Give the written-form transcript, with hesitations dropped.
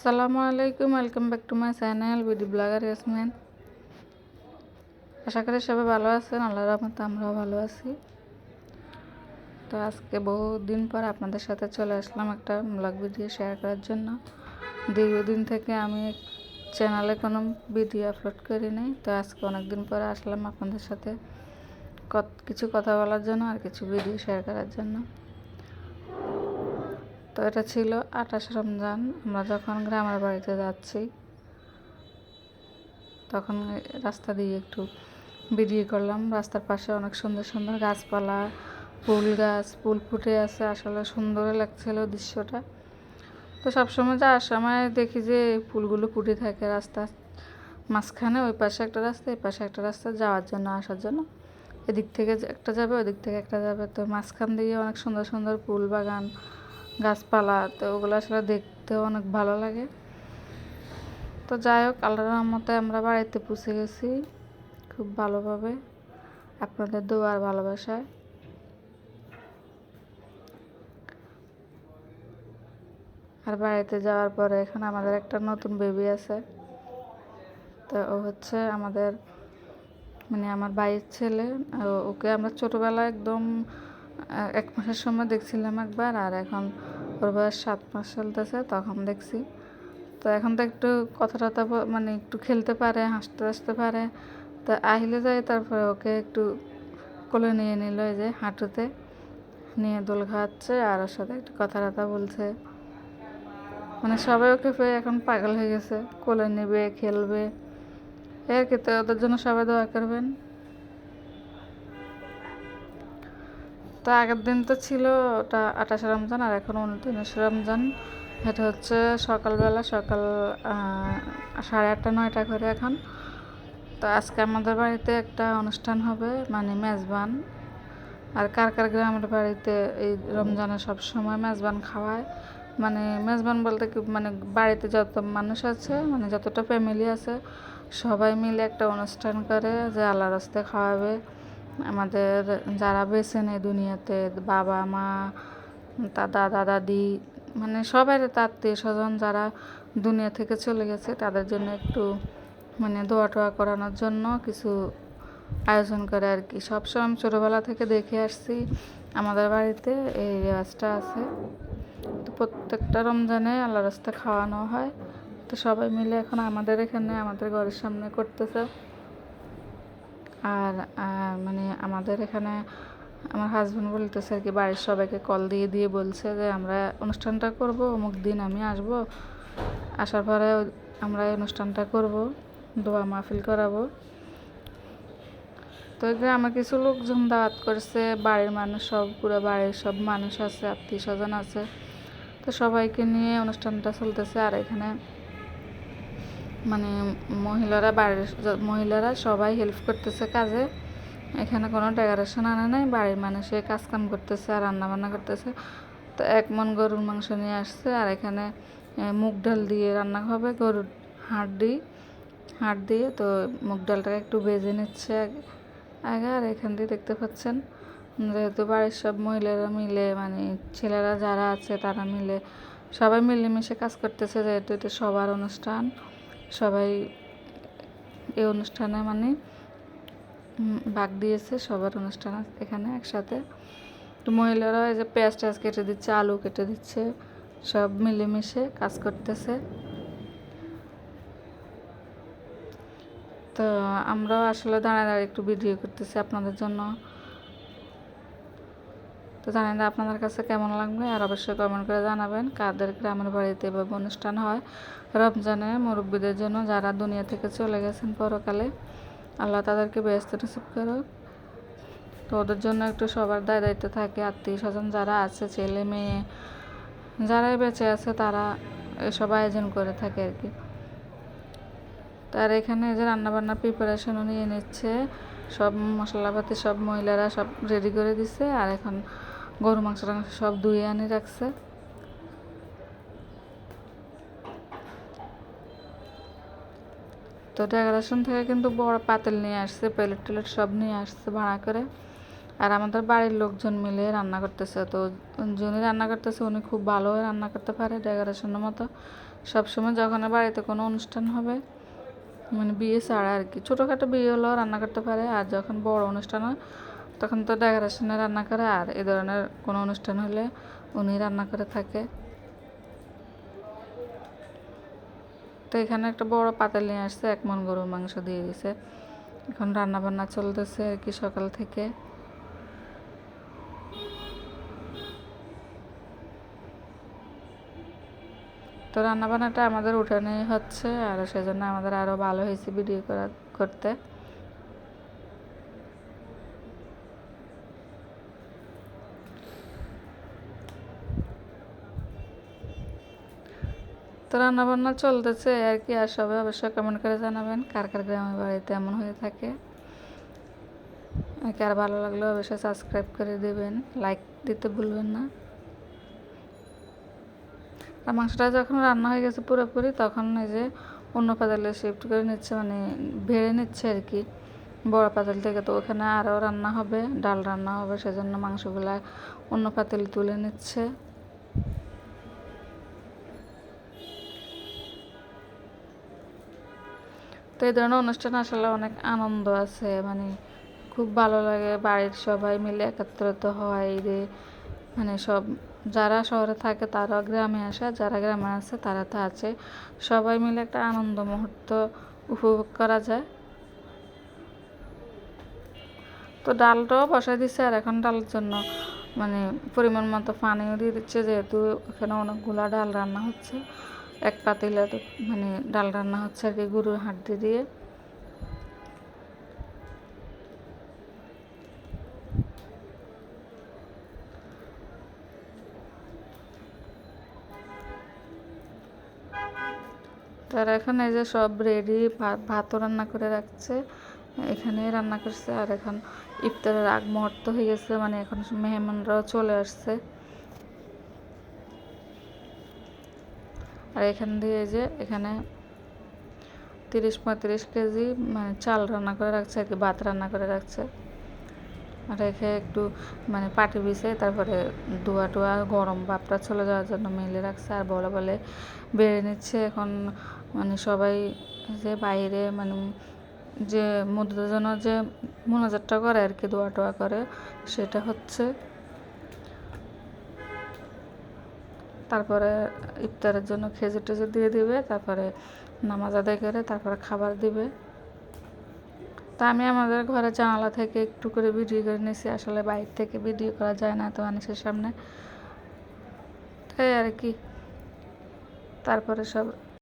আসসালামু আলাইকুম, welcome back to my channel BD blogger Yasmin. আশা করি সবাই ভালো আছেন, আল্লাহর রহমতে আমরাও ভালো আছি। তো আজকে বহুদিন পর আপনাদের সাথে চলে আসলাম একটা ব্লগ ভিডিও শেয়ার করার জন্য। দীর্ঘদিন থেকে আমি চ্যানেলে কোনো ভিডিও আপলোড করি নাই, তো আজকে অনেকদিন পরে আসলাম আপনাদের সাথে কিছু কথা বলার জন্য আর কিছু ভিডিও শেয়ার করার জন্য। তো এটা ছিল 28 রমজান, আমরা যখন গ্রামের বাড়িতে যাচ্ছি তখন রাস্তা দিয়ে একটু ভিডিও করলাম। রাস্তার পাশে অনেক সুন্দর সুন্দর গাছপালা, ফুল ফুটে আছে, আসলে সুন্দর লাগছিল দৃশ্যটা। তো সবসময় যাওয়ার সময় দেখি যে ফুলগুলো ফুটে থাকে রাস্তার মাঝখানে, ওই পাশে একটা রাস্তা এই পাশে একটা রাস্তা, যাওয়ার জন্য আসার জন্য এদিক থেকে একটা যাবে ওদিক থেকে একটা যাবে। তো মাঝখান দিয়ে অনেক সুন্দর সুন্দর ফুল বাগান, গাছপালা, তো ওগুলো আসলে দেখতেও অনেক ভালো লাগে। তো যাই হোক, আল্লাহর রহমতে আমরা বাড়িতে পৌঁছে গেছি খুব ভালোভাবে, আপনাদের দোয়া আর ভালোবাসায়। আর বাড়িতে যাওয়ার পরে এখানে আমাদের একটা নতুন বেবি আছে। তো ও হচ্ছে আমাদের আমার ভাইয়ের ছেলে। ওকে আমরা ছোটোবেলায় একদম 1 মাসের সময় দেখছিলাম একবার, আর এখন ওর বয়স 7 মাস চলতেছে, তখন দেখছি। তো এখন তো একটু কথা টথা একটু খেলতে পারে, হাসতে পারে। তো আহিলে যায়, তারপরে ওকে একটু কোলে নিয়ে নিল, এই যে হাঁটুতে নিয়ে দোল খাওয়াচ্ছে আর ওর সাথে একটু কথা টথা বলছে। সবাই ওকে পেয়ে এখন পাগল হয়ে গেছে, কোলে নেবে, খেলবে আর কি। তো ওদের জন্য সবাই দোয়া করবেন। তো আগের দিন তো ছিল ওটা 28 রমজান, আর এখন 29 রমজান। এটা হচ্ছে সকালবেলা, সকাল 8:30 9টা করে এখন। তো আজকে আমাদের বাড়িতে একটা অনুষ্ঠান হবে, মেজবান। আর কার কার গ্রামের বাড়িতে এই রমজানে সবসময় মেজবান খাওয়ায়। মেজবান বলতে কি, বাড়িতে যত মানুষ আছে, যতটা ফ্যামিলি আছে সবাই মিলে একটা অনুষ্ঠান করে, যে আল্লাহর রাস্তে খাওয়াবে। আমাদের যারা বেঁচে নেই দুনিয়াতে, বাবা মা, দাদা দাদি, সবাই আত্মীয় স্বজন যারা দুনিয়া থেকে চলে গেছে, তাদের জন্য একটু দোয়া টোয়া করানোর জন্য কিছু আয়োজন করে আর কি। সবসময় আমি ছোটোবেলা থেকে দেখে আসছি আমাদের বাড়িতে এই রেওয়াজটা আছে। তো প্রত্যেকটা রমজানে আল্লাহর রাস্তে খাওয়ানো হয়। তো সবাই মিলে এখন আমাদের এখানে আমাদের ঘরের সামনে করতেছে। আর আমাদের এখানে আমার হাজব্যান্ড বলতেছে আর কি, বাড়ির সবাইকে কল দিয়ে দিয়ে বলছে যে আমরা অনুষ্ঠানটা করব, অমুক দিন আমি আসব, আসার পরে আমরা এই অনুষ্ঠানটা করব, দোয়া মাহফিল করাবো। তো গ্রামে কিছু লোকজন দাওয়াত করছে, বাড়ির মানুষ সব, পুরো বাড়ির সব মানুষ আছে, আত্মীয় স্বজন আছে। তো সবাইকে নিয়ে অনুষ্ঠানটা চলতেছে। আর এখানে মহিলারা সবাই হেল্প করতেছে কাজে। এখানে কোনো ডেকোরেশন আনে নাই, বাড়ির মানুষে কাজ কাম করতেছে আর রান্নাবান্না করতেছে। তো 1 মণ গরুর মাংস নিয়ে আসছে, আর এখানে মুগ ডাল দিয়ে রান্না হবে, গরুর হাড় দিয়ে। তো মুগ ডালটাকে একটু ভেজে নিচ্ছে আগে। আর এখান দিয়ে দেখতে পাচ্ছেন, যেহেতু বাড়ির সব মহিলারা মিলে, ছেলেরা যারা আছে তারা মিলে সবাই মিলেমিশে কাজ করতেছে, যেহেতু এটা সবার অনুষ্ঠান, সবাই এই অনুষ্ঠানে ভাগ দিয়েছে, সবার অনুষ্ঠান এখানে একসাথে। তো মহিলারা এই যে পেঁয়াজ টেয়াজ কেটে দিচ্ছে, আলু কেটে দিচ্ছে, সব মিলেমিশে কাজ করতেছে। তো আমরাও আসলে দাঁড়ায় দাঁড়িয়ে একটু ভিডিও করতেছি আপনাদের জন্য। তো জানি না আপনাদের কাছে কেমন লাগবে, আর অবশ্যই কমেন্ট করে জানাবেন কাদের গ্রামের বাড়িতে এভাবে অনুষ্ঠান হয় রমজানে মুরব্বীদের জন্য, যারা দুনিয়া থেকে চলে গেছেন পরকালে। আল্লাহ তাদেরকে বেহেশত নসিব করুক। তো ওদের জন্য একটু সবার দায়িত্ব থাকে, আত্মীয় স্বজন যারা আছে, ছেলে মেয়ে যারাই বেঁচে আছে, তারা এসব আয়োজন করে থাকে আর কি। তার এখানে যে রান্নাবান্নার প্রিপারেশনও নিয়ে নিচ্ছে, সব মশলাপাতি সব মহিলারা সব রেডি করে দিচ্ছে। আর এখন গরু মাংস সব ধুয়ে আনি রাখছে। তো ডেকোরেশন থেকে কিন্তু বড় পাতিল নিয়ে আসছে, প্লেট টেলেট সব নিয়ে আসছে ভাড়া করে। আর আমাদের বাড়ির লোকজন মিলে রান্না করতেছে। তো যিনি রান্না করতেছে উনি খুব ভালো রান্না করতে পারে, ডেকোরেশনের মতো। সবসময় যখন বাড়িতে কোনো অনুষ্ঠান হবে, মানে বিয়ে ছাড়া আর কি, ছোটোখাটো বিয়ে হলেও রান্না করতে পারে, আর যখন বড় অনুষ্ঠান হয় তখন তো ডেকোরেশনে রান্না করে, আর এই ধরনের কোনো অনুষ্ঠান হলে উনি রান্না করে থাকে। তো এখানে একটা বড় পাতিল নিয়ে আসছে, 1 মণ গরুর মাংস দিয়ে দিছে। এখন রান্না বান্না চলতেছে আর কি সকাল থেকে। তো রান্নাবান্নাটা আমাদের উঠানেই হচ্ছে, আর সেজন্য আমাদের আরও ভালো হয়েছে ভিডিও করতে। তো রান্নাবান্না চলতেছে আর কি। আর সবাই অবশ্যই কমেন্ট করে জানাবেন কার কার গ্রামের বাড়িতে এমন হয়ে থাকে। আর কার ভালো লাগলে অবশ্যই সাবস্ক্রাইব করে দেবেন, লাইক দিতে ভুলবেন না। আর মাংসটা যখন রান্না হয়ে গেছে পুরোপুরি, তখন এই যে অন্য পাতিলে শিফট করে নিচ্ছে, মানে ভেড়ে নিচ্ছে আর কি বড় পাতিল থেকে। তো ওখানে আরও রান্না হবে, ডাল রান্না হবে, সেজন্য মাংসগুলা অন্য পাতিলে তুলে নিচ্ছে। তো এই ধরনের অনুষ্ঠান আসলে অনেক আনন্দ আছে, মানে খুব ভালো লাগে। বাড়ির সবাই মিলে একত্রিত হয় ঈদে, মানে সব যারা শহরে থাকে তারাও গ্রামে আসে, যারা গ্রামে আছে তারা তো আছে, সবাই মিলে একটা আনন্দ মুহূর্ত উপভোগ করা যায়। তো ডালটাও বসাই দিচ্ছে, আর এখন ডালের জন্য মানে পরিমাণ মতো পানিও দিয়ে দিচ্ছে, যেহেতু এখানে অনেকগুলা ডাল রান্না হচ্ছে। এক পাতিলে তো মানে ডাল রান্না হচ্ছে আর কি গরুর হাড্ডি দিয়ে। তার এখন এই যে সব রেডি, ভাতও রান্না করে রাখছে, এখানে রান্না করছে। আর এখন ইফতারের আগ মুহূর্ত হয়ে গেছে, মানে এখন মেহমানরাও চলে আসছে। আর এখান দিয়ে যে এখানে 30-35 কেজি মানে চাল রান্না করে রাখছে আর কি, ভাত রান্না করে রাখছে। আর রেখে একটু মানে পাটি বিছে, তারপরে ধোয়া টোয়া গরম ভাবটা চলে যাওয়ার জন্য মেলে রাখছে, আর বলে বলে বেড়ে নিচ্ছে এখন। মানে সবাই যে বাইরে মানে যে মধ্যের জন্য যে মোনাজাতটা করে আর কি, দোয়া টোয়া করে, সেটা হচ্ছে। তারপরে ইফতারের জন্য খেজুর টেজুর দিয়ে দিবে, তারপরে নামাজ আদায় করে তারপরে খাবার দিবে। তা আমি আমাদের ঘরে জানালা থেকে একটু করে ভিডিও করে নিয়েছি, আসলে বাইরে থেকে ভিডিও করা যায় না তো মানুষের সামনে, তাই আর কি। তারপরে সব